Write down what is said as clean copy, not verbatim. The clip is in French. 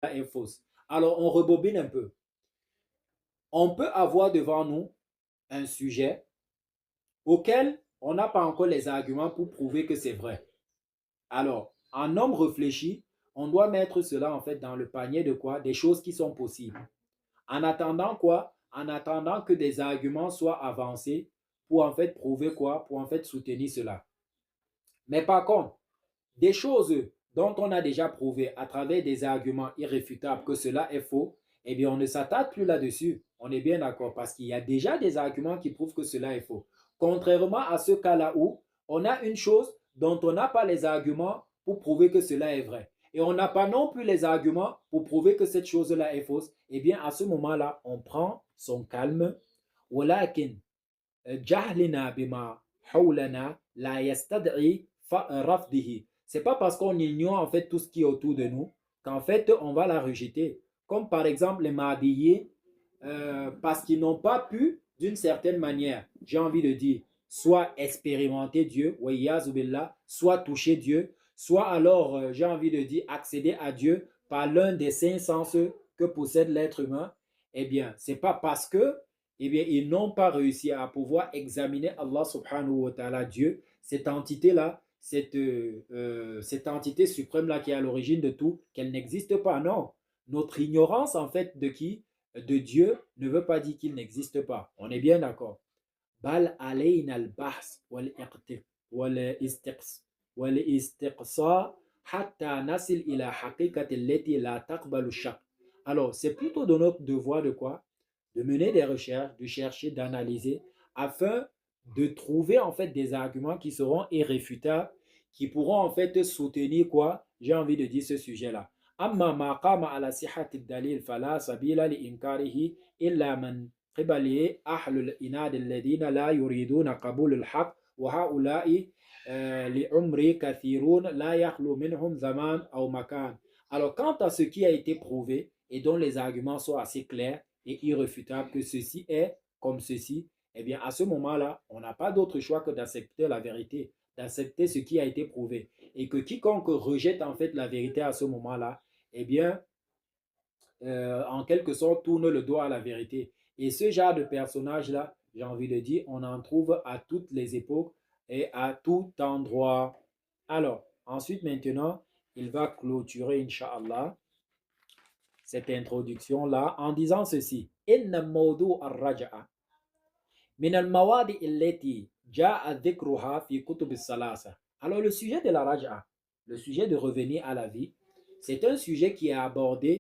est fausse. Alors, on rebobine un peu. On peut avoir devant nous un sujet auquel on n'a pas encore les arguments pour prouver que c'est vrai. Alors, en homme réfléchi, on doit mettre cela en fait dans le panier de quoi? Des choses qui sont possibles. En attendant quoi? En attendant que des arguments soient avancés pour en fait prouver quoi? Pour en fait soutenir cela. Mais par contre, des choses dont on a déjà prouvé à travers des arguments irréfutables que cela est faux, eh bien, on ne s'attarde plus là-dessus. On est bien d'accord parce qu'il y a déjà des arguments qui prouvent que cela est faux. Contrairement à ce cas-là où on a une chose dont on n'a pas les arguments pour prouver que cela est vrai. Et on n'a pas non plus les arguments pour prouver que cette chose-là est fausse. Eh bien, à ce moment-là, on prend son calme. ولكن جهلنا بما حولنا لا يستدعي رفضه. C'est pas parce qu'on ignore en fait tout ce qui est autour de nous qu'en fait on va la rejeter. Comme par exemple les Mahabillés, parce qu'ils n'ont pas pu, d'une certaine manière, j'ai envie de dire, soit expérimenter Dieu, soit toucher Dieu, soit alors, j'ai envie de dire, accéder à Dieu par l'un des cinq sens que possède l'être humain. Eh bien, c'est pas parce que eh bien, ils n'ont pas réussi à pouvoir examiner Allah subhanahu wa ta'ala, Dieu, cette entité-là, cette entité suprême-là qui est à l'origine de tout, qu'elle n'existe pas. Non. Notre ignorance, en fait, de qui? De Dieu ne veut pas dire qu'il n'existe pas. On est bien d'accord. Bal alayna al-bahs wal-istiqsa hatta nasil ila haqiqati allati la taqbalu shak. Alors, c'est plutôt de notre devoir de quoi? De mener des recherches, de chercher, d'analyser, afin de trouver en fait des arguments qui seront irréfutables, qui pourront en fait soutenir quoi? J'ai envie de dire ce sujet-là. أما ما قام على صحة الدليل فلا سبيل لإنكاره إلا من قبل أهل الإناد الذين لا يريدون قبول الحق وهؤلاء لعمر كثيرون لا يخلو منهم زمان أو مكان. Alors, quant à ce qui a été prouvé et dont les arguments sont assez clairs et irréfutables que ceci est comme ceci, eh bien, à ce moment-là, on n'a pas d'autre choix que d'accepter la vérité, d'accepter ce qui a été prouvé. Et que quiconque rejette en fait la vérité à ce moment-là, eh bien, en quelque sorte, tourne le dos à la vérité. Et ce genre de personnage-là, j'ai envie de dire, on en trouve à toutes les époques et à tout endroit. Alors, ensuite, maintenant, il va clôturer, Inch'Allah, cette introduction-là en disant ceci. Inna mawdu al-raja'a min al-mawadi illati ja'a dhikruha fi kutub al-salasa. Alors, le sujet de la raja'a, le sujet de revenir à la vie, c'est un sujet qui est abordé